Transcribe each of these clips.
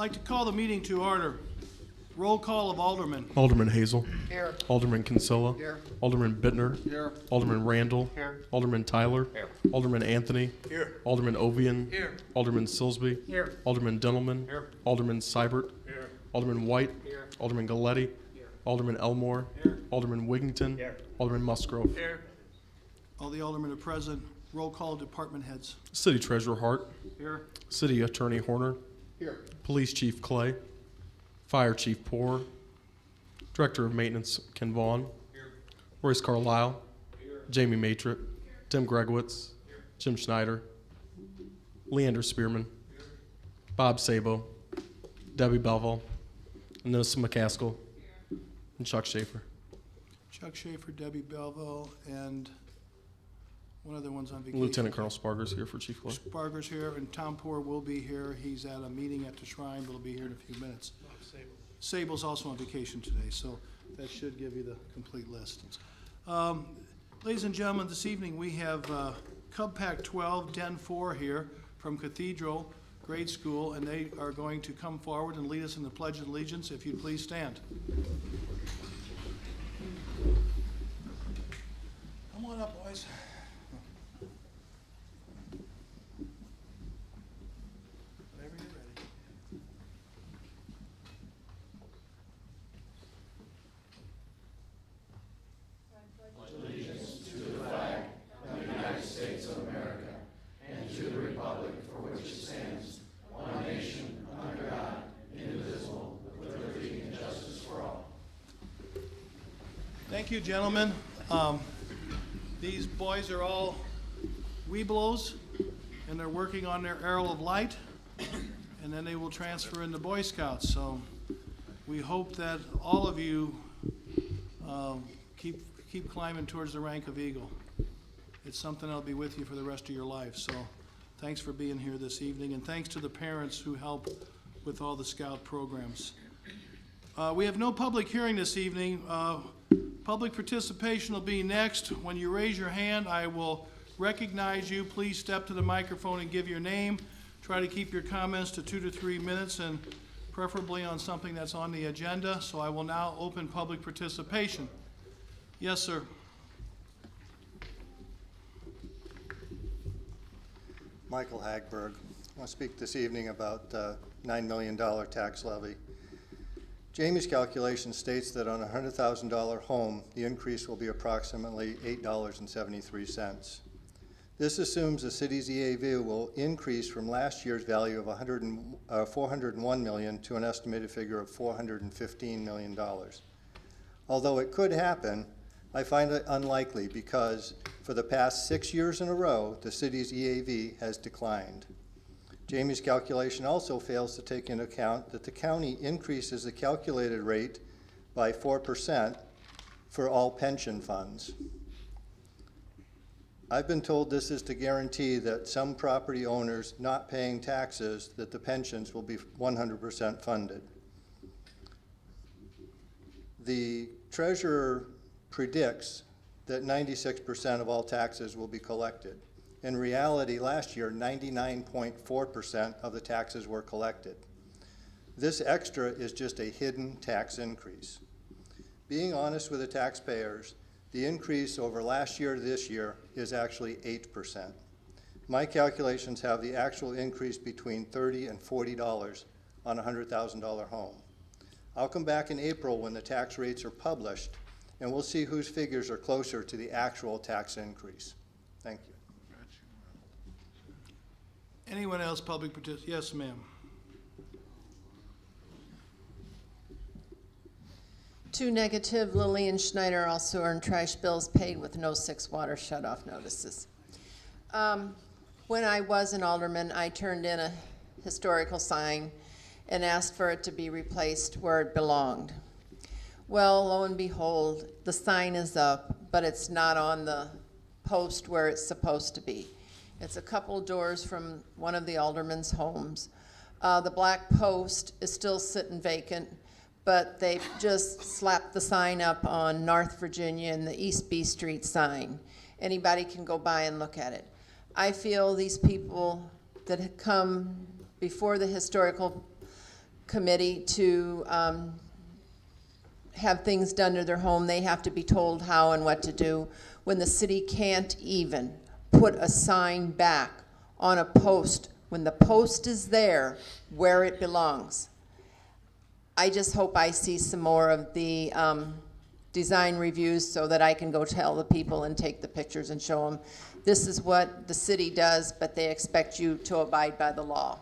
like to call the meeting to order. Roll call of Alderman. Alderman Hazel. Here. Alderman Kinsella. Here. Alderman Bittner. Here. Alderman Randall. Here. Alderman Tyler. Here. Alderman Anthony. Here. Alderman Ovian. Here. Alderman Silsby. Here. Alderman Dintelman. Here. Alderman Seibert. Here. Alderman White. Here. Alderman Galletti. Here. Alderman Elmore. Here. Alderman Wigington. Here. Alderman Musgrove. Here. All the aldermen are present. Roll call of department heads. City Treasurer Hart. Here. City Attorney Horner. Here. Police Chief Clay. Fire Chief Poor. Director of Maintenance Ken Vaughn. Here. Royce Carlisle. Here. Jamie Matrick. Tim Gregowitz. Jim Schneider. Leander Spearman. Bob Sabo. Debbie Belleville. Nissa McCaskill. And Chuck Schaefer. Chuck Schaefer, Debbie Belleville, and one other one's on vacation. Lieutenant Colonel Sparger's here for Chief Clay. Sparger's here, and Tom Poor will be here. He's at a meeting at the Shrine, but he'll be here in a few minutes. Sable's also on vacation today, so that should give you the complete list. Ladies and gentlemen, this evening we have Cub Pack 12, Den 4 here from Cathedral Grade School, and they are going to come forward and lead us in the Pledge of Allegiance. If you'd please stand. Come on up, boys. Whenever you're ready. Thank you, gentlemen. These boys are all Webelos, and they're working on their Arrow of Light, and then they will transfer into Boy Scouts. So we hope that all of you keep climbing towards the rank of Eagle. It's something that'll be with you for the rest of your life. So thanks for being here this evening, and thanks to the parents who help with all the Scout programs. We have no public hearing this evening. Public participation will be next. When you raise your hand, I will recognize you. Please step to the microphone and give your name. Try to keep your comments to 2 to 3 minutes, and preferably on something that's on the agenda. So I will now open public participation. Yes, sir. Michael Hagberg. I want to speak this evening about $9 million tax levy. Jamie's calculation states that on a $100,000 home, the increase will be approximately $8.73. This assumes the city's EAV will increase from last year's value of $401 million to an estimated figure of $415 million. Although it could happen, I find it unlikely because for the past 6 years in a row, the city's EAV has declined. Jamie's calculation also fails to take into account that the county increases the calculated rate by 4% for all pension funds. I've been told this is to guarantee that some property owners not paying taxes, that the pensions will be 100% funded. The treasurer predicts that 96% of all taxes will be collected. In reality, last year, 99.4% of the taxes were collected. This extra is just a hidden tax increase. Being honest with the taxpayers, the increase over last year to this year is actually 8%. My calculations have the actual increase between $30 and $40 on a $100,000 home. I'll come back in April when the tax rates are published, and we'll see whose figures are closer to the actual tax increase. Thank you. Anyone else public participation? Yes, ma'am. Two negative. Lillian Schneider also earned trash bills paid with no 6 water shutoff notices. When I was an alderman, I turned in a historical sign and asked for it to be replaced where it belonged. Well, lo and behold, the sign is up, but it's not on the post where it's supposed to be. It's a couple doors from one of the aldermen's homes. The black post is still sitting vacant, but they just slapped the sign up on North Virginia and the East B Street sign. Anybody can go by and look at it. I feel these people that have come before the historical committee to have things done to their home. They have to be told how and what to do. When the city can't even put a sign back on a post, when the post is there where it belongs. I just hope I see some more of the design reviews so that I can go tell the people and take the pictures and show them, this is what the city does, but they expect you to abide by the law.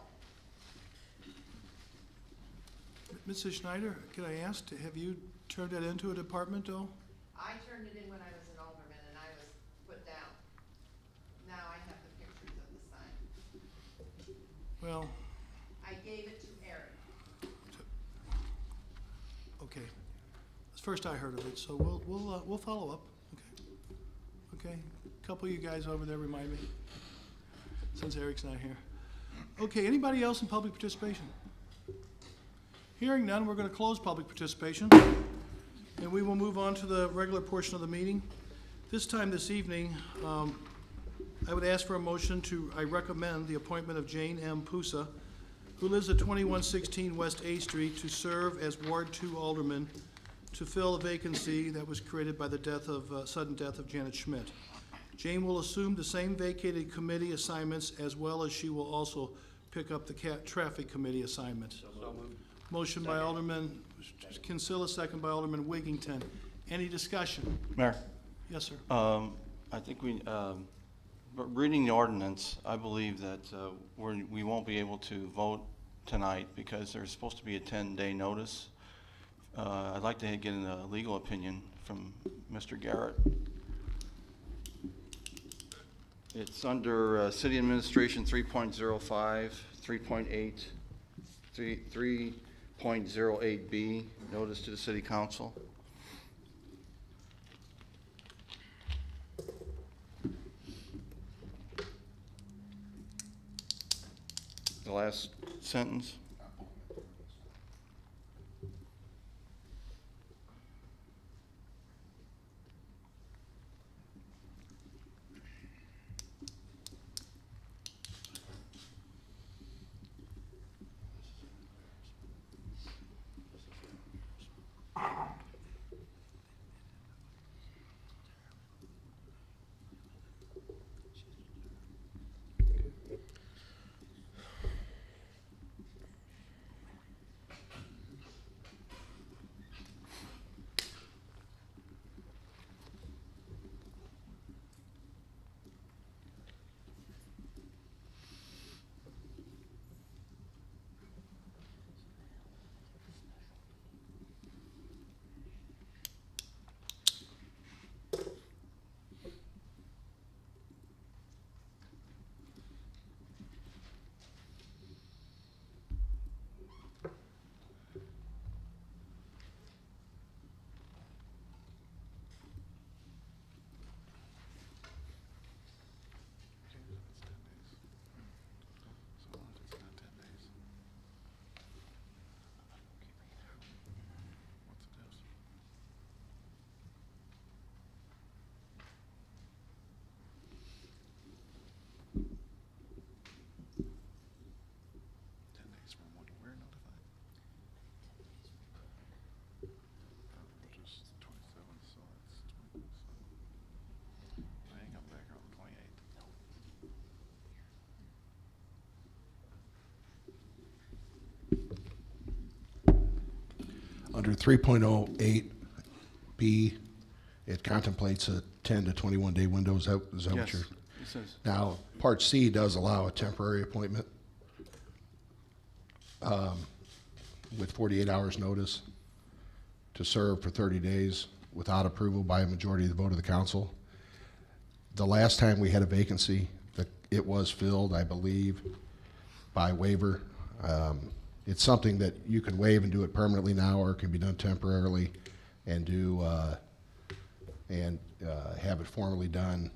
Mrs. Schneider, could I ask, have you turned that into a department, though? I turned it in when I was an alderman and I was put down. Now I have the pictures of the sign. Well, I gave it to Eric. okay. It's the first I heard of it, so we'll follow up. Okay. Okay. A couple of you guys over there remind me, since Eric's not here. Okay. Anybody else in public participation? Hearing none, we're going to close public participation, and we will move on to the regular portion of the meeting. This time this evening, I would ask for a motion I recommend the appointment of Jane M. Pusa, who lives at 2116 West A Street, to serve as Ward 2 Alderman to fill a vacancy that was created by the sudden death of Janet Schmidt. Jane will assume the same vacated committee assignments, as well as she will also pick up the traffic committee assignment. Motion by Alderman Kinsella, second by Alderman Wiggington. Any discussion? Mayor, Yes, sir. I think but reading the ordinance, I believe that we won't be able to vote tonight because there's supposed to be a 10-day notice. I'd like to get a legal opinion from Mr. Garrett. It's under City Administration 3.05, 3.8, 3.08B, notice to the City Council. The last sentence. Under 3.08B, it contemplates a 10 to 21 day window. Is that what Yes, you're? it says. Now, Part C does allow a temporary appointment with 48 hours notice to serve for 30 days without approval by a majority of the vote of the council. The last time we had a vacancy, it was filled, I believe, by waiver. It's something that you can waive and do it permanently now, or it can be done temporarily and have it formally done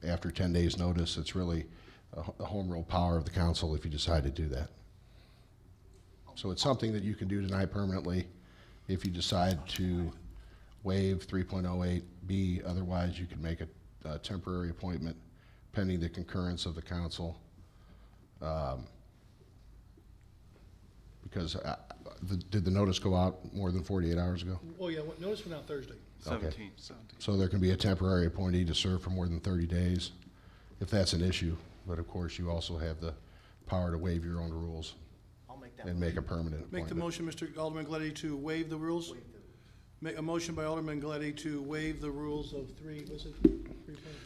after 10 days notice. It's really a home rule power of the council if you decide to do that. So it's something that you can do tonight permanently if you decide to waive 3.08B. Otherwise, you can make a temporary appointment pending the concurrence of the council. Because did the notice go out more than 48 hours ago? Oh, yeah, notice went out Thursday. 17. So there can be a temporary appointee to serve for more than 30 days, if that's an issue. But of course, you also have the power to waive your own rules and make a permanent Make the appointment. motion, Mr. Alderman Glady, to waive the rules. Make a motion by Alderman Glady to waive the rules of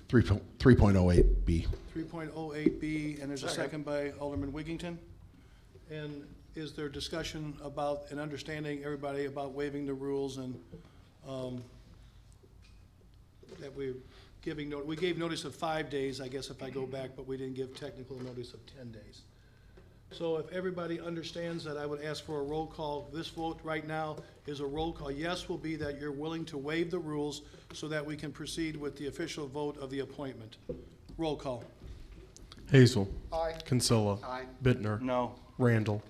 3.08B. 3.08B, and there's a second by Alderman Wiggington. And is there discussion about, and understanding everybody about waiving the rules and, that we're giving, we gave notice of 5 days, I guess, if I go back, but we didn't give technical notice of 10 days. So if everybody understands that, I would ask for a roll call. This vote right now is a roll call. Yes will be that you're willing to waive the rules so that we can proceed with the official vote of the appointment. Roll call. Hazel. Aye. Kinsella. Aye. Bittner. No. Randall.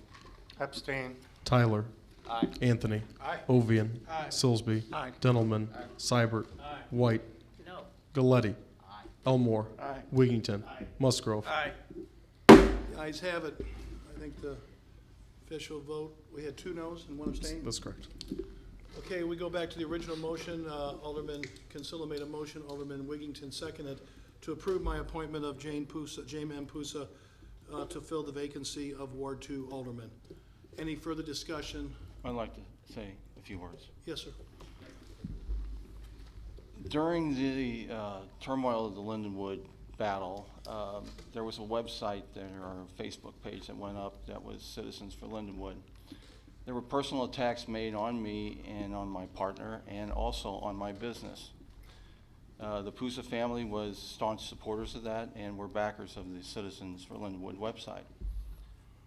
Abstain. Tyler. Aye. Anthony. Aye. Ovian. Aye. Silsby. Aye. Dentelman. Seibert. Aye. White. No. Galletti. Aye. Elmore. Aye. Wiggington. Aye. Musgrove. Aye. The ayes have it. I think the official vote, we had 2 noes and 1 abstain. That's correct. Okay, we go back to the original motion. Alderman Kinsella made a motion, Alderman Wiggington seconded, to approve my appointment of Jane M. Pusa, to fill the vacancy of Ward 2 Alderman. Any further discussion? I'd like to say a few words. Yes, sir. During the turmoil of the Lindenwood battle, there was a website there, or a Facebook page that went up that was Citizens for Lindenwood. There were personal attacks made on me and on my partner and also on my business. The Pusa family was staunch supporters of that and were backers of the Citizens for Lindenwood website.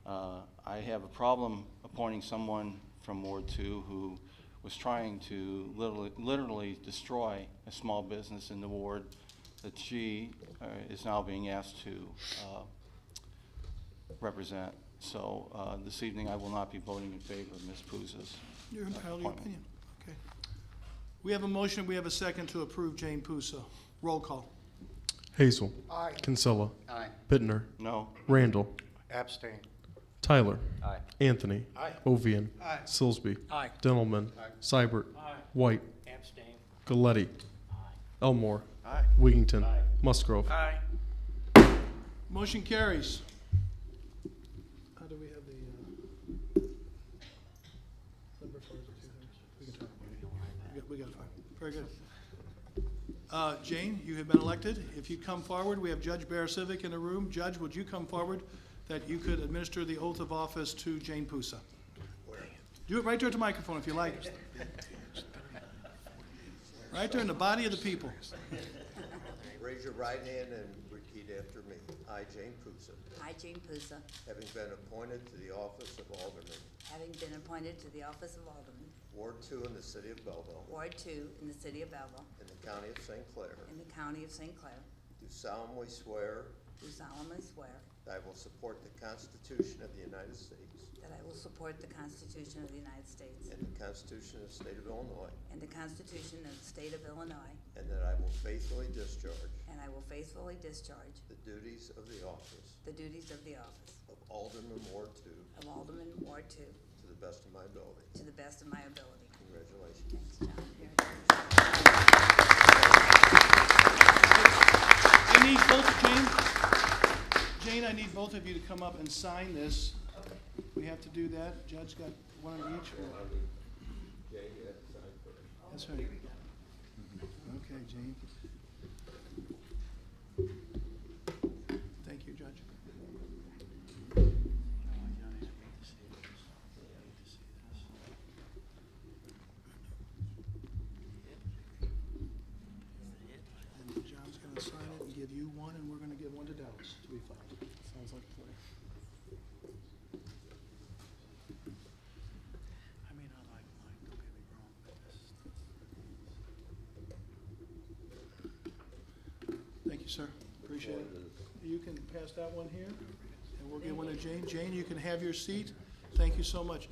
I have a problem appointing someone from Ward 2 who was trying to literally destroy a small business in the ward that she is now being asked to represent. So this evening I will not be voting in favor of Ms. Pusa's You're entitled to your appointment. opinion. Okay. We have a motion, we have a second to approve Jane Pusa. Roll call. Hazel. Aye. Kinsella. Aye. Bittner. No. Randall. Abstain. Tyler. Aye. Anthony. Aye. Ovian. Aye. Silsby. Aye. Dentelman. Seibert. Aye. White. Abstain. Galletti. Elmore. Aye. Wiggington. Aye. Musgrove. Aye. Motion carries. How do we have the number 4? Is it 2 thirds? We can talk about it. We got 5. Very good. Jane, you have been elected. If you come forward, we have Judge Barasivic in the room. Judge, would you come forward that you could administer the oath of office to Jane Pusa? Do it right there at the microphone if you like. Right there in the body of the people. Raise your right hand and repeat after me. I, Jane Pusa, I, Jane Pusa, having been appointed to the office of Alderman, having been appointed to the office of Alderman, Ward 2 in the city of Belleville, Ward 2 in the city of Belleville, in the county of St. Clair, in the county of St. Clair, do solemnly swear do solemnly swear that I will support the Constitution of the United States that I will support the Constitution of the United States and the Constitution of the state of Illinois, and the Constitution of the state of Illinois, and that I will faithfully discharge and I will faithfully discharge the duties of the office the duties of the office of Alderman Ward 2 of Alderman, Ward 2, to the best of my ability. to the best of my ability. Congratulations. Thanks, John. Here. I need both, Jane, I need both of you to come up and sign this. We have to do that. Judge got one of each. That's right. Okay, Jane. Thank you, Judge. And John's gonna sign it and give you one, and we're gonna give one to Dallas to be filed. Sounds like a plan. I mean, I like mine, don't get me wrong, but this. Thank you, sir. Appreciate it. You can pass that one here, and we'll give one to Jane. Jane, you can have your seat. Thank you so much.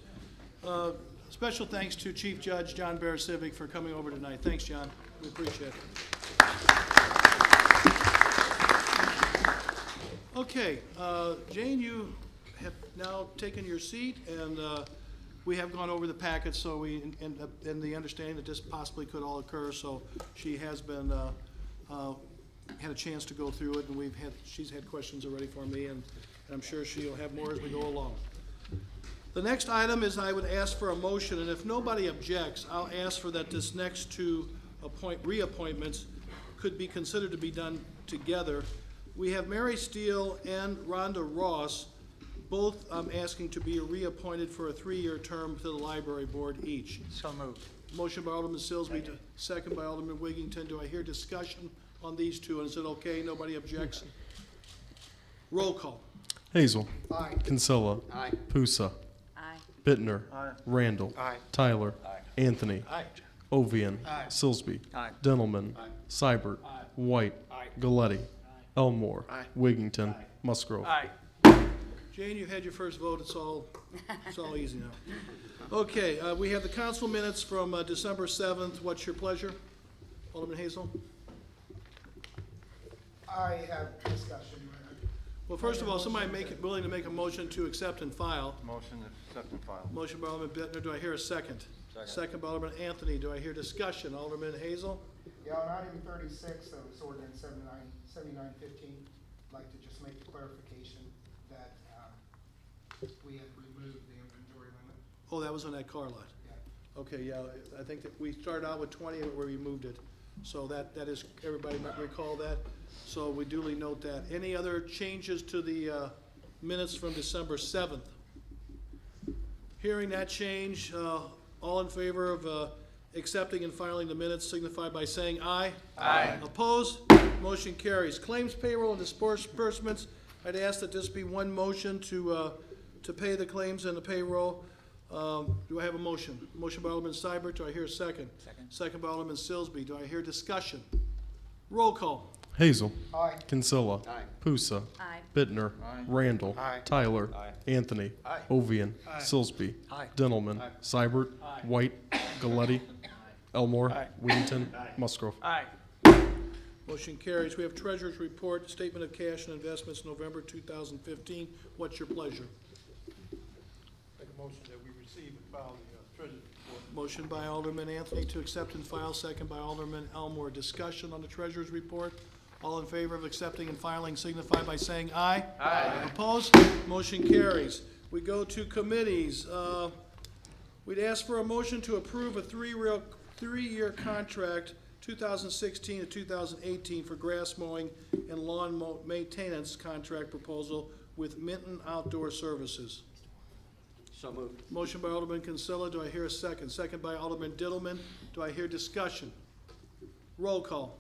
Special thanks to Chief Judge John Barasivic for coming over tonight. Thanks, John. We appreciate it. Okay, Jane, you have now taken your seat, and we have gone over the packet, so we, and the understanding that this possibly could all occur, so she has been, had a chance to go through it, and she's had questions already for me, and I'm sure she'll have more as we go along. The next item is I would ask for a motion, and if nobody objects, I'll ask for that this next two reappointments could be considered to be done together. We have Mary Steele and Rhonda Ross, both asking to be reappointed for a 3-year term to the library board each. So moved. Motion by Alderman Silsby, second by Alderman Wiggington. Do I hear discussion on these two? And is it okay? Nobody objects? Roll call. Hazel. Aye. Kinsella. Aye. Pusa. Aye. Bittner. Randall. Aye. Tyler. Anthony. Aye. Ovian. Silsby. Aye. Dentelman. Seibert. White. Galletti. Elmore. Wiggington. Musgrove. Aye. Jane, you've had your first vote. It's all easy now. Okay, we have the council minutes from December 7th. What's your pleasure? Alderman Hazel? I have discussion. Well, first of all, somebody willing to make a motion to accept and file. Motion to accept and file. Motion by Alderman Bittner. Do I hear a second? Second by Alderman Anthony. Do I hear discussion? Alderman Hazel? Yeah, on item 36, that was ordinance 7915, I'd like to just make the clarification that we had removed the inventory limit. Oh, that was on that car lot. Yeah. Okay, yeah, I think that we started out with 20, but we removed it. So that is, everybody might recall that. So we duly note that. Any other changes to the minutes from December 7th? Hearing that change, all in favor of accepting and filing the minutes signify by saying aye. Aye. Opposed? Motion carries. Claims, payroll, and disbursements. I'd ask that this be one motion to pay the claims and the payroll. Do I have a motion? Motion by Alderman Seibert. Do I hear a second? Second. Second by Alderman Silsby. Do I hear discussion? Roll call. Hazel. Aye. Kinsella. Aye. Pusa. Aye. Bittner. Randall. Aye. Tyler. Anthony. Ovian. Silsby. Aye. Dentelman. Seibert. White. Galletti. Elmore. Wiggington. Musgrove. Aye. Motion carries. We have treasurer's report, statement of cash and investments, November 2015. What's your pleasure? Make a motion that we receive and file the treasurer's report. Motion by Alderman Anthony to accept and file, second by Alderman Elmore. Discussion on the treasurer's report. All in favor of accepting and filing signify by saying aye. Aye. Opposed? Motion carries. We go to committees. We'd ask for a motion to approve a three-year contract, 2016 to 2018, for grass mowing and lawn maintenance contract proposal with Minton Outdoor Services. So moved. Motion by Alderman Kinsella. Do I hear a second? Second by Alderman Dittelman. Do I hear discussion? Roll call.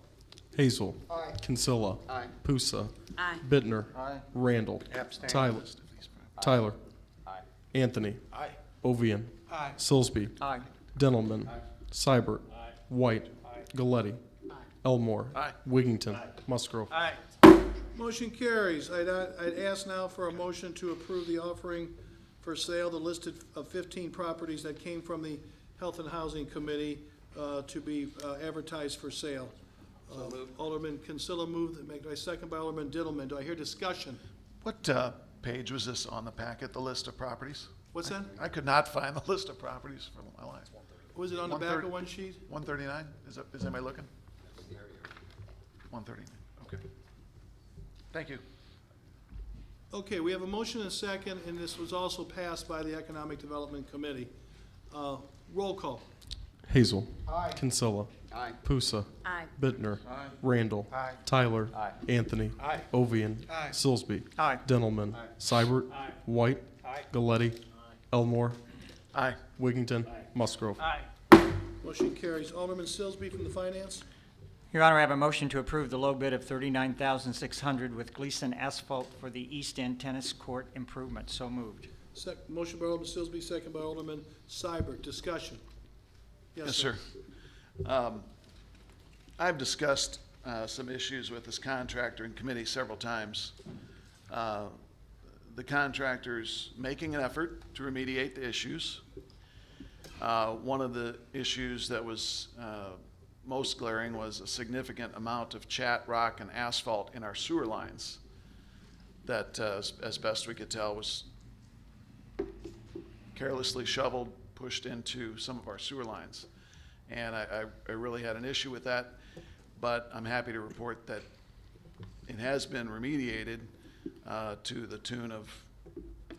Hazel. Aye. Kinsella. Aye. Pusa. Aye. Bittner. Aye. Randall. Abstain. Tyler. Aye. Anthony. Aye. Ovian. Aye. Silsby. Aye. Dentelman. Seibert. White. Galletti. Elmore. Wiggington. Musgrove. Aye. Motion carries. I'd ask now for a motion to approve the offering for sale, the listed of 15 properties that came from the Health and Housing Committee to be advertised for sale. Alderman Kinsella moved, by second by Alderman Dittelman. Do I hear discussion? What page was this on the packet, the list of properties? What's that? I could not find the list of properties for my life. Was it on the back of one sheet? 139? Is anybody looking? 139, okay. Thank you. Okay, we have a motion and a second, and this was also passed by the Economic Development Committee. Roll call. Hazel. Aye. Kinsella. Aye. Pusa. Aye. Bittner. Randall. Aye. Tyler. Aye. Anthony. Aye. Ovian. Aye. Silsby. Aye. Dentelman. Seibert. White. Galletti. Elmore. Aye. Wiggington. Musgrove. Aye. Motion carries. Alderman Silsby from the Finance. Your Honor, I have a motion to approve the low bid of $39,600 with Gleason Asphalt for the East End Tennis Court improvement. So moved. Motion by Alderman Silsby, second by Alderman Seibert. Discussion. Yes, sir. I've discussed some issues with this contractor in committee several times. The contractor's making an effort to remediate the issues. One of the issues that was most glaring was a significant amount of chat, rock, and asphalt in our sewer lines that, as best we could tell, was carelessly shoveled, pushed into some of our sewer lines. And I really had an issue with that, but I'm happy to report that it has been remediated to the tune of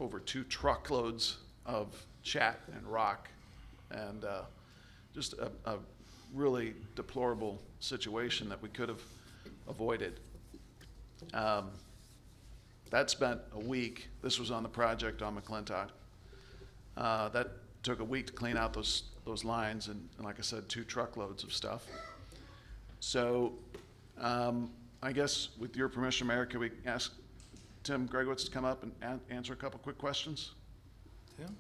over 2 truckloads of chat and rock, and just a really deplorable situation that we could have avoided. That spent a week. This was on the project on McClintock. That took a week to clean out those lines, and like I said, 2 truckloads of stuff. So I guess with your permission, Mayor, could we ask Tim Gregowitz to come up and answer a couple quick questions? Tim?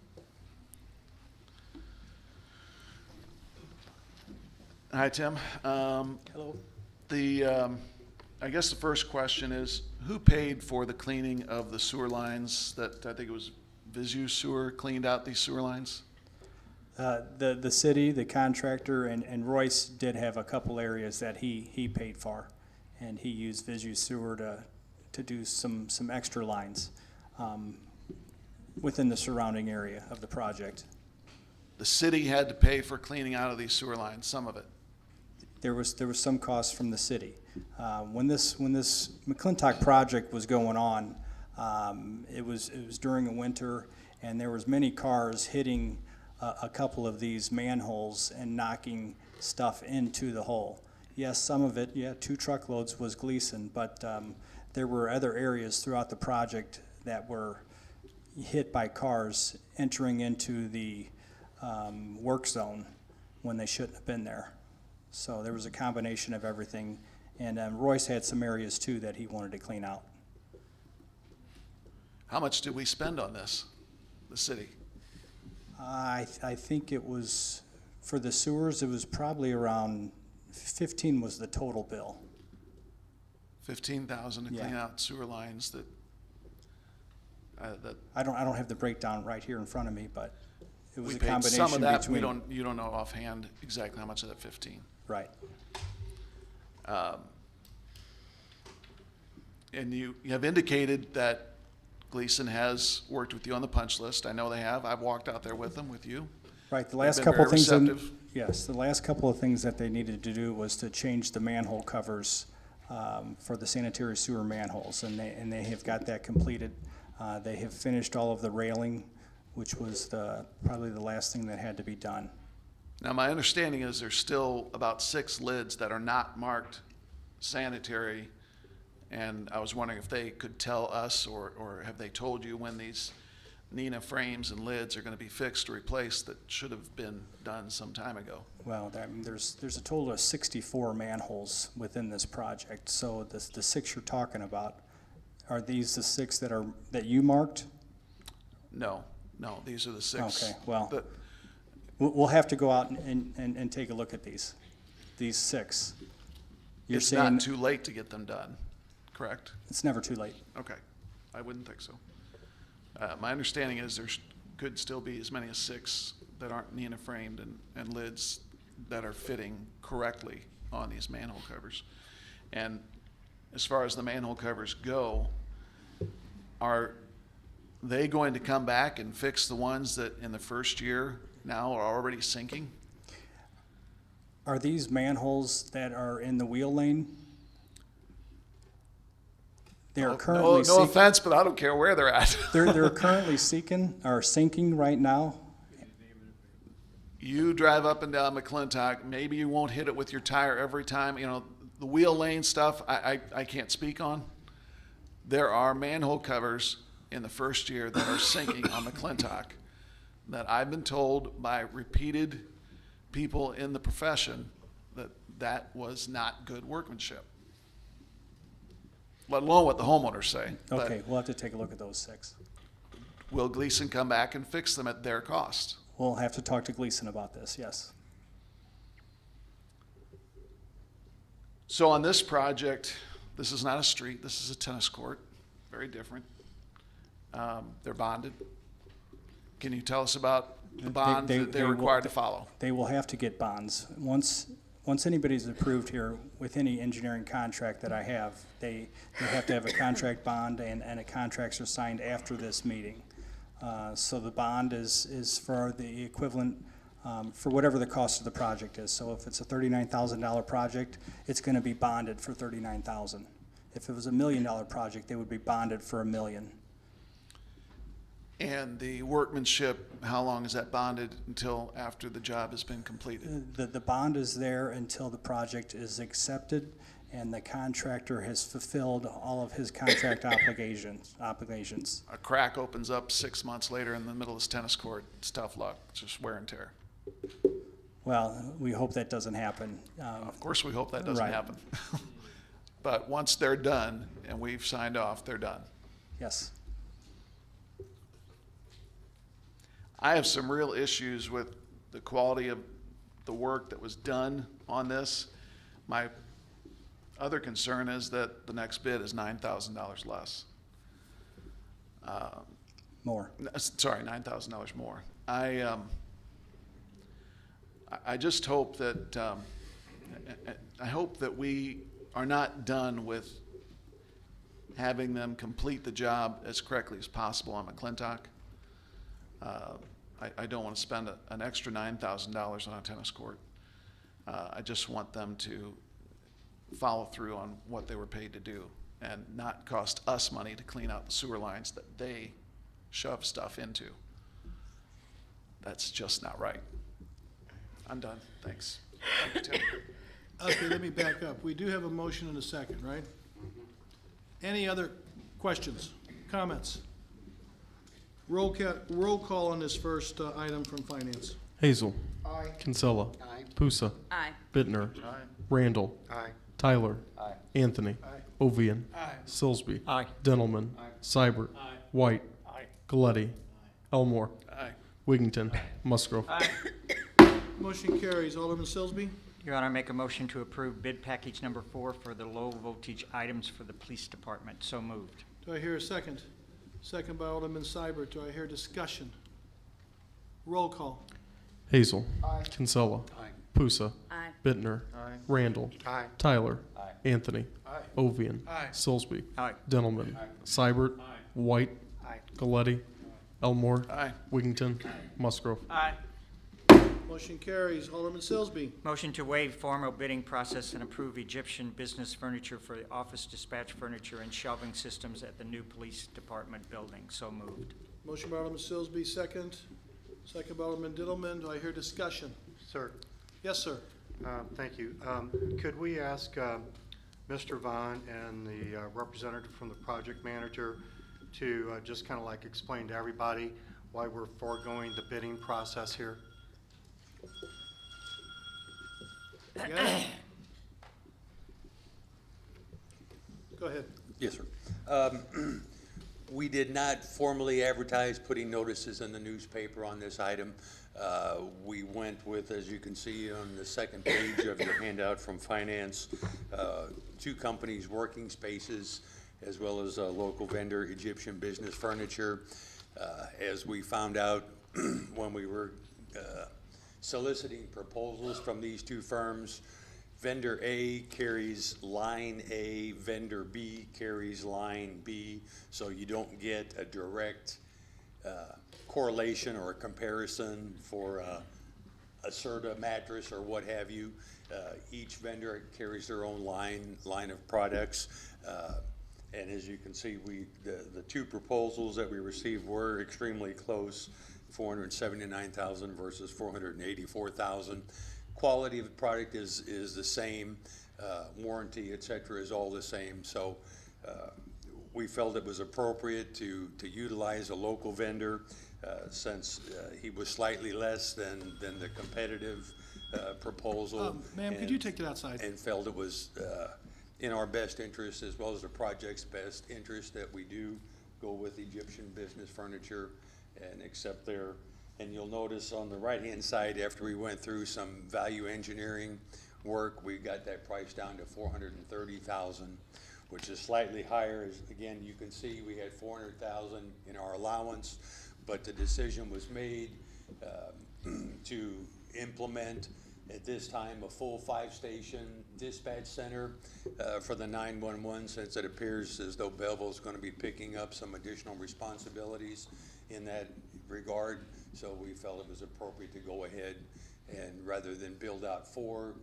Hi, Tim. Hello. I guess the first question is, who paid for the cleaning of the sewer lines that I think it was Visu Sewer cleaned out these sewer lines? The city, the contractor, and Royce did have a couple areas that he paid for, and he used Visu Sewer to do some extra lines within the surrounding area of the project. The city had to pay for cleaning out of these sewer lines, some of it. There was some cost from the city. When this McClintock project was going on, it was during the winter, and there was many cars hitting a couple of these manholes and knocking stuff into the hole. Yes, some of it, 2 truckloads was Gleason, but there were other areas throughout the project that were hit by cars entering into the work zone when they shouldn't have been there. So there was a combination of everything, and Royce had some areas too that he wanted to clean out. How much did we spend on this, the city? I think it was, for the sewers, it was probably around 15 was the total bill. 15,000 to clean Yeah. out sewer lines that I don't have the breakdown right here in front of me, but it was we a paid combination some of that. between. You don't know offhand exactly how much of that 15. Right. And you have indicated that Gleason has worked with you on the punch list. I know they have. I've walked out there with them, with you. Right, the They've last been couple very things, receptive. yes, the last couple of things that they needed to do was to change the manhole covers for the sanitary sewer manholes, and they have got that completed. They have finished all of the railing, which was probably the last thing that had to be done. Now, my understanding is there's still about 6 lids that are not marked sanitary, and I was wondering if they could tell us, or have they told you when these Nina frames and lids are going to be fixed or replaced that should have been done some time ago? Well, there's a total of 64 manholes within this project, so the 6 you're talking about, are these the 6 that you marked? No, these are the 6. Okay, well, that- we'll have to go out and take a look at these 6. You're It's saying not too late to get them done, correct? it's never too late. Okay, I wouldn't think so. My understanding is there could still be as many as 6 that aren't Nina framed and lids that are fitting correctly on these manhole covers. And as far as the manhole covers go, are they going to come back and fix the ones that in the first year now are already sinking? Are these manholes that are in the wheel lane? They are currently No offense, but I don't care where they're at. they're currently sinking right now. You drive up and down McClintock, maybe you won't hit it with your tire every time. You know, the wheel lane stuff, I can't speak on. There are manhole covers in the first year that are sinking on McClintock that I've been told by repeated people in the profession that was not good workmanship, let alone what the homeowners say. But Okay, we'll have to take a look at those 6. will Gleason come back and fix them at their cost? We'll have to talk to Gleason about this, yes. So on this project, this is not a street, this is a tennis court, very different. They're bonded. Can you tell us about the bonds that they're required to follow? They will have to get bonds. Once anybody's approved here with any engineering contract that I have, they have to have a contract bond, and contracts are signed after this meeting. So the bond is for the equivalent, for whatever the cost of the project is. So if it's a $39,000 project, it's gonna be bonded for $39,000. If it was a $1 million project, they would be bonded for $1 million. And the workmanship, how long is that bonded until after the job has been completed? The bond is there until the project is accepted and the contractor has fulfilled all of his contract obligations. A crack opens up 6 months later in the middle of this tennis court. It's tough luck. It's just wear and tear. Well, we hope that doesn't happen. Of course, we hope that doesn't Right. happen. But once they're done and we've signed off, they're done. Yes. I have some real issues with the quality of the work that was done on this. My other concern is that the next bid is $9,000 less. More. Sorry, $9,000 more. I just hope that, I hope that we are not done with having them complete the job as correctly as possible on McClintock. I don't want to spend an extra $9,000 on a tennis court. I just want them to follow through on what they were paid to do and not cost us money to clean out the sewer lines that they shove stuff into. That's just not right. I'm done. Thanks. Thank you, Tim. Okay, let me back up. We do have a motion and a second, right? Any other questions, comments? Roll call on this first item from finance. Hazel. Aye. Kinsella. Aye. Pusa. Aye. Bittner. Randall. Aye. Tyler. Aye. Anthony. Ovian. Silsby. Aye. Dentelman. Seibert. White. Galletti. Elmore. Aye. Wigington. Musgrove. Motion carries. Alderman Silsby? Your Honor, I make a motion to approve bid package number 4 for the low voltage items for the police department. So moved. Do I hear a second? Second by Alderman Seibert. Do I hear discussion? Roll call. Hazel. Aye. Kinsella. Aye. Pusa. Aye. Bittner. Randall. Aye. Tyler. Aye. Anthony. Ovian. Silsby. Aye. Dentelman. Seibert. White. Aye. Galletti. Elmore. Aye. Wigington. Musgrove. Aye. Motion carries. Alderman Silsby? Motion to waive formal bidding process and approve Egyptian business furniture for the office dispatch furniture and shelving systems at the new police department building. So moved. Motion by Alderman Silsby, second. Second by Alderman Dillman. Do I hear discussion? Sir, Yes, sir. thank you. Could we ask Mr. Vaughn and the representative from the project manager to just kind of like explain to everybody why we're foregoing the bidding process here? You got it? Go ahead. Yes, sir. We did not formally advertise putting notices in the newspaper on this item. We went with, as you can see on the second page of your handout from finance, 2 companies, Working Spaces, as well as a local vendor, Egyptian Business Furniture. As we found out when we were soliciting proposals from these 2 firms, vendor A carries line A, vendor B carries line B, so you don't get a direct correlation or a comparison for a Serta mattress or what have you. Each vendor carries their own line of products. And as you can see, the 2 proposals that we received were extremely close, $479,000 versus $484,000. Quality of the product is the same, warranty, et cetera, is all the same. So we felt it was appropriate to utilize a local vendor since he was slightly less than the competitive proposal. Ma'am, could you take that outside? And felt it was in our best interest as well as the project's best interest that we do go with Egyptian Business Furniture and accept their, and you'll notice on the right-hand side, after we went through some value engineering work, we got that price down to $430,000, which is slightly higher. As again, you can see we had $400,000 in our allowance, but the decision was made to implement at this time, a full 5-station dispatch center for the 911, since it appears as though Belleville is going to be picking up some additional responsibilities in that regard. So we felt it was appropriate to go ahead and, rather than build out 4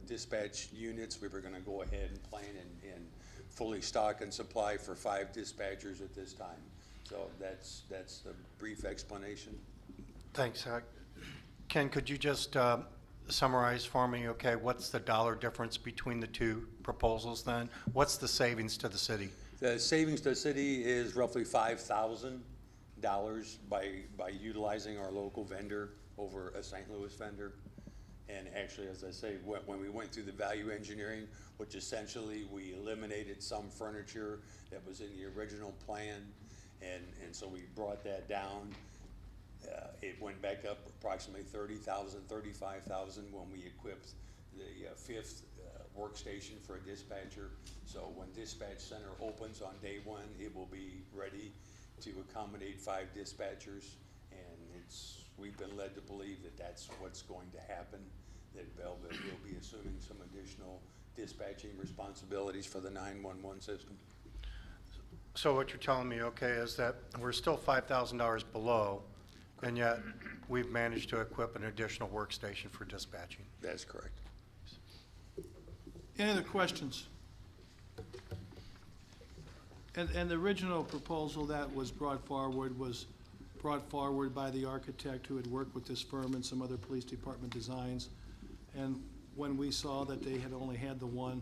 dispatch units, we were going to go ahead and plan and fully stock and supply for 5 dispatchers at this time. So that's the brief explanation. Thanks. Ken, could you just summarize for me, okay, what's the dollar difference between the 2 proposals then? What's the savings to the city? The savings to the city is roughly $5,000 by utilizing our local vendor over a St. Louis vendor. And actually, as I say, when we went through the value engineering, which essentially we eliminated some furniture that was in the original plan, and so we brought that down. It went back up approximately $30,000, $35,000 when we equipped the 5th workstation for a dispatcher. So when dispatch center opens on day 1, it will be ready to accommodate 5 dispatchers, and we've been led to believe that that's what's going to happen, that Belleville will be assuming some additional dispatching responsibilities for the 911 system. So what you're telling me, okay, is that we're still $5,000 below, and yet we've managed to equip an additional workstation for dispatching. That's correct. Any other questions? And the original proposal that was brought forward by the architect who had worked with this firm and some other police department designs. And when we saw that they had only had the one,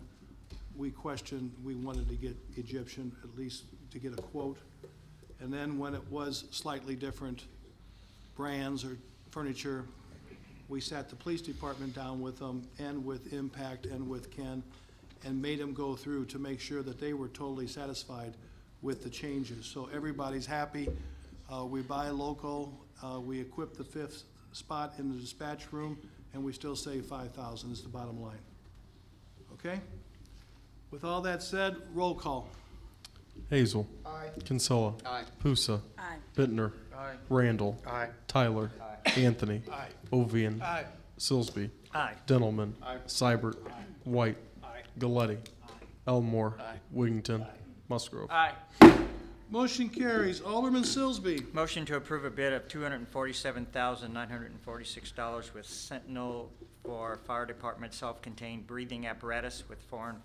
we questioned, we wanted to get Egyptian, at least to get a quote. And then when it was slightly different brands or furniture, we sat the police department down with them and with Impact and with Ken and made them go through to make sure that they were totally satisfied with the changes. So everybody's happy. We buy local, we equip the 5th spot in the dispatch room, and we still save $5,000 is the bottom line. Okay? With all that said, roll call. Hazel. Aye. Kinsella. Aye. Pusa. Aye. Bittner. Aye. Randall. Aye. Tyler. Anthony. Aye. Ovian. Aye. Silsby. Aye. Dentelman. Seibert. White. Galletti. Elmore. Wigington. Musgrove. Aye. Motion carries. Alderman Silsby. Motion to approve a bid of $247,946 with Sentinel for Fire Department self-contained breathing apparatus with foreign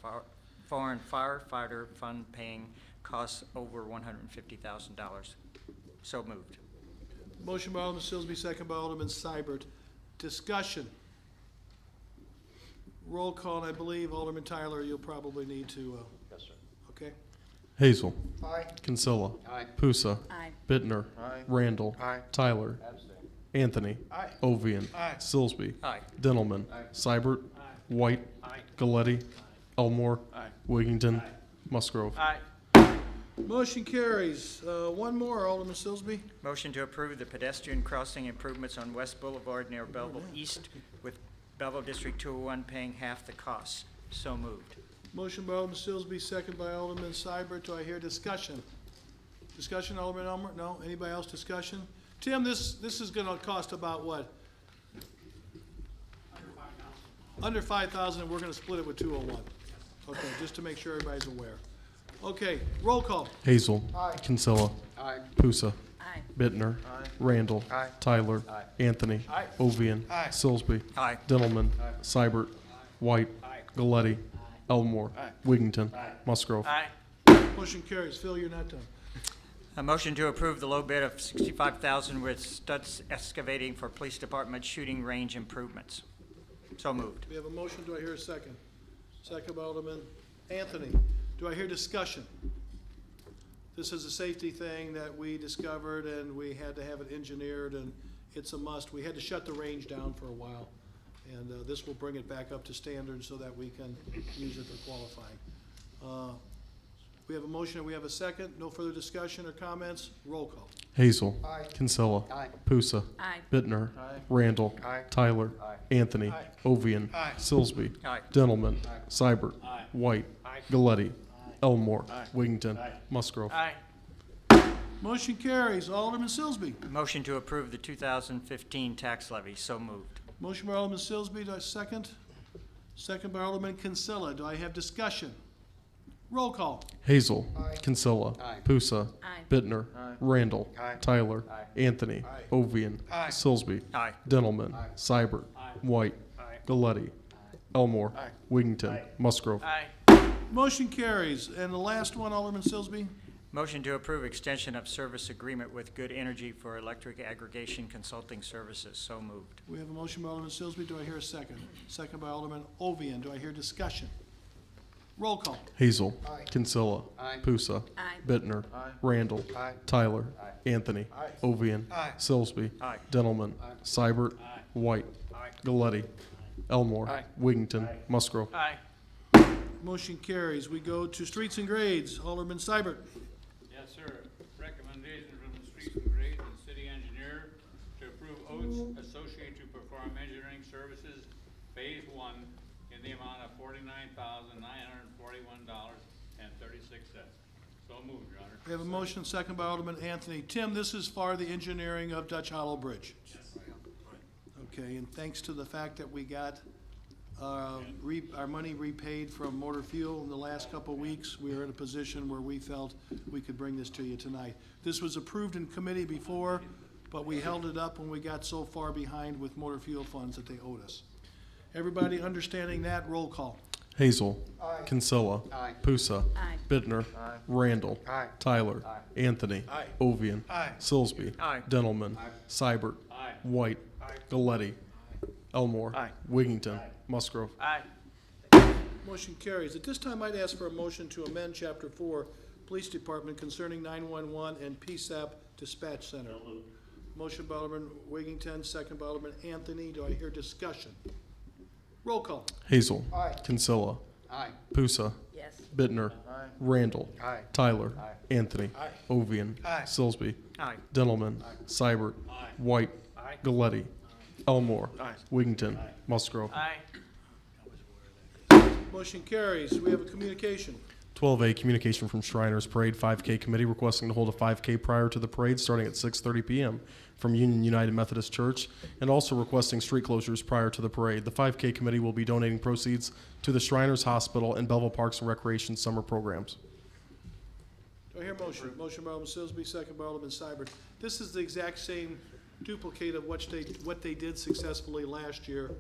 firefighter fund paying costs over $150,000. So moved. Motion by Alderman Silsby, second by Alderman Seibert. Discussion. Roll call, and I believe Alderman Tyler, you'll probably need to, Yes, sir. okay? Hazel. Aye. Kinsella. Aye. Pusa. Aye. Bittner. Aye. Randall. Aye. Tyler. Anthony. Aye. Ovian. Aye. Silsby. Aye. Dentelman. Seibert. White. Galletti. Elmore. Wigington. Musgrove. Aye. Motion carries. One more, Alderman Silsby. Motion to approve the pedestrian crossing improvements on West Boulevard near Belleville East with Belleville District 201 paying half the cost. So moved. Motion by Alderman Silsby, second by Alderman Seibert. Do I hear discussion? Discussion, Alderman Elmer? No? Anybody else discussion? Tim, this is gonna cost about what? Under 5,000, and we're gonna split it with 201. Okay, just to make sure everybody's aware. Okay, roll call. Hazel. Aye. Kinsella. Aye. Pusa. Aye. Bittner. Randall. Aye. Tyler. Anthony. Ovian. Silsby. Aye. Dentelman. Seibert. White. Galletti. Elmore. Wigington. Musgrove. Aye. Motion carries. Phil, you're not done. A motion to approve the low bid of $65,000 with Stutz Excavating for Police Department shooting range improvements. So moved. We have a motion. Do I hear a second? Second by Alderman Anthony. Do I hear discussion? This is a safety thing that we discovered, and we had to have it engineered, and it's a must. We had to shut the range down for a while, and this will bring it back up to standard so that we can use it for qualifying. We have a motion, and we have a second. No further discussion or comments. Roll call. Hazel. Aye. Kinsella. Aye. Pusa. Aye. Bittner. Randall. Aye. Tyler. Anthony. Ovian. Silsby. Aye. Dentelman. Seibert. White. Galletti. Elmore. Wigington. Musgrove. Aye. Motion carries. Alderman Silsby. Motion to approve the 2015 tax levy. So moved. Motion by Alderman Silsby, do I second? Second by Alderman Kinsella. Do I have discussion? Roll call. Hazel. Kinsella. Aye. Pusa. Aye. Bittner. Randall. Aye. Tyler. Anthony. Ovian. Silsby. Aye. Dentelman. Seibert. White. Galletti. Elmore. Wiggington. Musgrove. Motion carries. And the last one, Alderman Silsby? Motion to approve extension of service agreement with Good Energy for electric aggregation consulting services. So moved. We have a motion by Alderman Silsby. Do I hear a second? Second by Alderman Ovian. Do I hear discussion? Roll call. Hazel. Kinsella. Aye. Pusa. Aye. Bittner. Randall. Aye. Tyler. Anthony. Ovian. Silsby. Aye. Dentelman. Seibert. White. Galletti. Elmore. Wiggington. Musgrove. Motion carries. We go to streets and grades. Alderman Seibert. Yes, sir. Recommendation from the Streets and Grades and City Engineer to approve Oates Associated to perform engineering services Phase 1 in the amount of $49,941.36. So moved, Your Honor. We have a motion, second by Alderman Anthony. Tim, this is for the engineering of Dutch Hollow Bridge. Okay, and thanks to the fact that we got our money repaid from motor fuel in the last couple of weeks, we are in a position where we felt we could bring this to you tonight. This was approved in committee before, but we held it up when we got so far behind with motor fuel funds that they owed us. Everybody understanding that, roll call. Hazel. Kinsella. Pusa. Aye. Bittner. Randall. Aye. Tyler. Anthony. Ovian. Silsby. Dentelman. Seibert. White. Galletti. Elmore. Wiggington. Musgrove. Motion carries. At this time, I'd ask for a motion to amend Chapter 4, Police Department concerning 911 and PSAP Dispatch Center. Motion by Alderman Wiggington, second by Alderman Anthony. Do I hear discussion? Roll call. Hazel. Kinsella. Pusa. Yes. Bittner. Randall. Tyler. Anthony. Ovian. Silsby. Aye. Dentelman. Seibert. White. Galletti. Elmore. Wiggington. Musgrove. Motion carries. We have a communication. 12A, communication from Shriners Parade 5K Committee requesting to hold a 5K prior to the parade starting at 6:30 p.m. from Union United Methodist Church, and also requesting street closures prior to the parade. The 5K Committee will be donating proceeds to the Shriners Hospital and Belleville Parks and Recreation summer programs. Do I hear a motion? Motion by Alderman Silsby, second by Alderman Seibert. This is the exact same duplicate of what they did successfully last year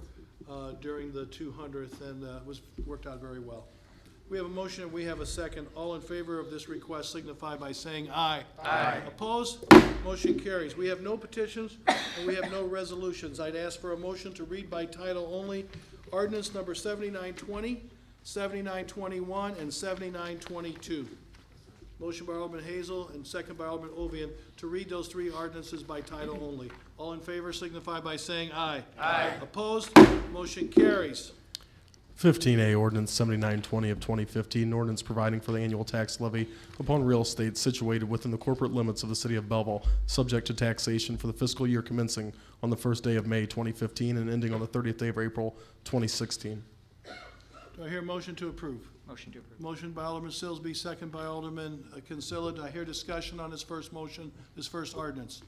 during the 200th, and was worked out very well. We have a motion and we have a second. All in favor of this request signify by saying aye. Aye. Opposed? Motion carries. We have no petitions and we have no resolutions. I'd ask for a motion to read by title only ordinance number 7920, 7921, and 7922. Motion by Alderman Hazel and second by Alderman Ovian to read those three ordinances by title only. All in favor signify by saying aye. Aye. Opposed? Motion carries. 15A, ordinance 7920 of 2015, ordinance providing for the annual tax levy upon real estate situated within the corporate limits of the city of Belleville, subject to taxation for the fiscal year commencing on the first day of May 2015 and ending on the 30th day of April 2016. Do I hear a motion to approve? Motion to approve. Motion by Alderman Silsby, second by Alderman Kinsella. Do I hear discussion on this first motion, this first ordinance?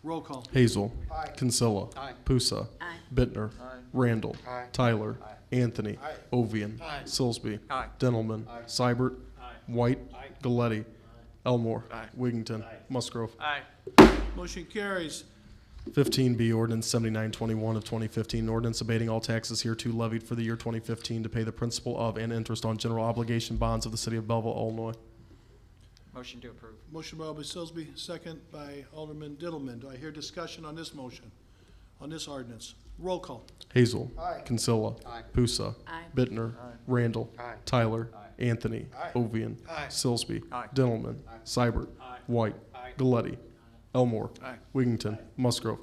Roll call. Hazel. Kinsella. Pusa. Aye. Bittner. Randall. Tyler. Anthony. Ovian. Silsby. Aye. Dentelman. Seibert. White. Galletti. Elmore. Wiggington. Musgrove. Motion carries. 15B, ordinance 7921 of 2015, ordinance abating all taxes hereto levied for the year 2015 to pay the principal of and interest on general obligation bonds of the city of Belleville, Illinois. Motion to approve. Motion by Alderman Silsby, second by Alderman Diddleman. Do I hear discussion on this motion, on this ordinance? Roll call. Hazel. Kinsella. Pusa. Aye. Bittner. Randall. Tyler. Anthony. Ovian. Silsby. Dentelman. Seibert. White. Galletti. Elmore. Wiggington. Musgrove.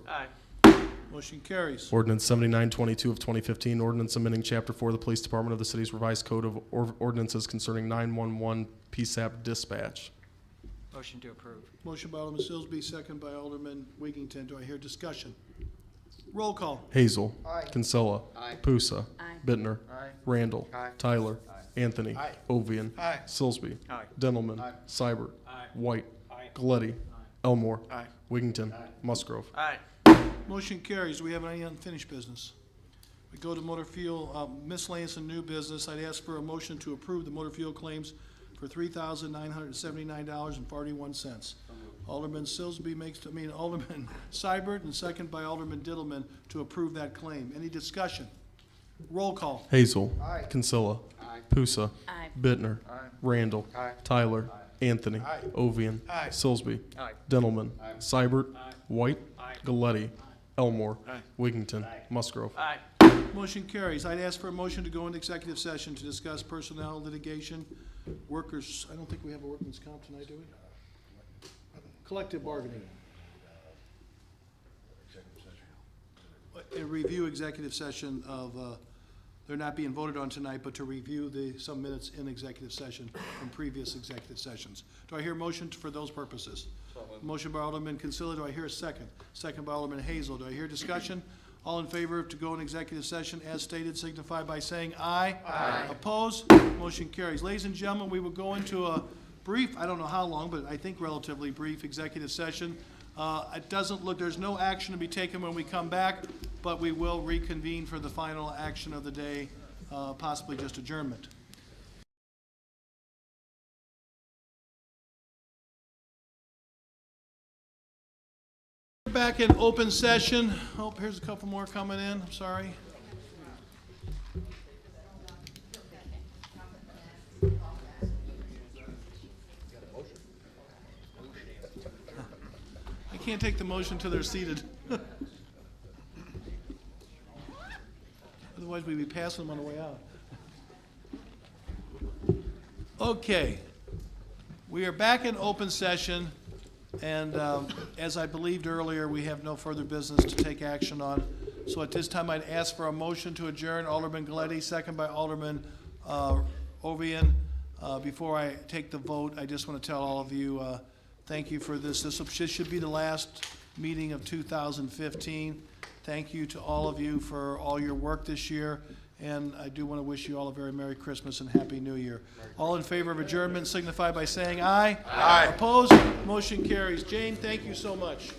Motion carries. Ordinance 7922 of 2015, ordinance amending Chapter 4 of the Police Department of the city's revised code of ordinances concerning 911 PSAP dispatch. Motion to approve. Motion by Alderman Silsby, second by Alderman Wiggington. Do I hear discussion? Roll call. Hazel. Kinsella. Pusa. Aye. Bittner. Randall. Tyler. Anthony. Ovian. Silsby. Dentelman. Seibert. White. Galletti. Elmore. Wiggington. Musgrove. Motion carries. Do we have any unfinished business? We go to motor fuel, miscellaneous and new business. I'd ask for a motion to approve the motor fuel claims for $3,979.41. Alderman Silsby Alderman Seibert, and second by Alderman Diddleman to approve that claim. Any discussion? Roll call. Hazel. Aye. Kinsella. Aye. Pusa. Aye. Bittner. Randall. Aye. Tyler. Anthony. Ovian. Aye. Silsby. Aye. Dentelman. Seibert. Aye. White. Aye. Galletti. Elmore. Aye. Wigington. Musgrove. Aye. Motion carries. I'd ask for a motion to go into executive session to discuss personnel litigation, workers, I don't think we have a workman's comp tonight, do we? Collective bargaining. A review executive session of, they're not being voted on tonight, but to review some minutes in executive session from previous executive sessions. Do I hear a motion for those purposes? Motion by Alderman Consilla. Do I hear a second? Second by Alderman Hazel. Do I hear discussion? All in favor to go in executive session as stated signify by saying aye. Aye. Opposed? Motion carries. Ladies and gentlemen, we will go into a brief, I don't know how long, but I think relatively brief executive session. It doesn't look, there's no action to be taken when we come back, but we will reconvene for the final action of the day, possibly just adjournment. Back in open session. Oh, here's a couple more coming in. I'm sorry. I can't take the motion till they're seated. Otherwise, we'd be passing them on the way out. Okay. We are back in open session. And as I believed earlier, we have no further business to take action on. So at this time, I'd ask for a motion to adjourn. Alderman Galletti, second by Alderman Ovian. Before I take the vote, I just want to tell all of you, thank you for this. This should be the last meeting of 2015. Thank you to all of you for all your work this year. And I do want to wish you all a very Merry Christmas and Happy New Year. All in favor of adjournment signify by saying aye. Aye. Opposed? Motion carries. Jane, thank you so much.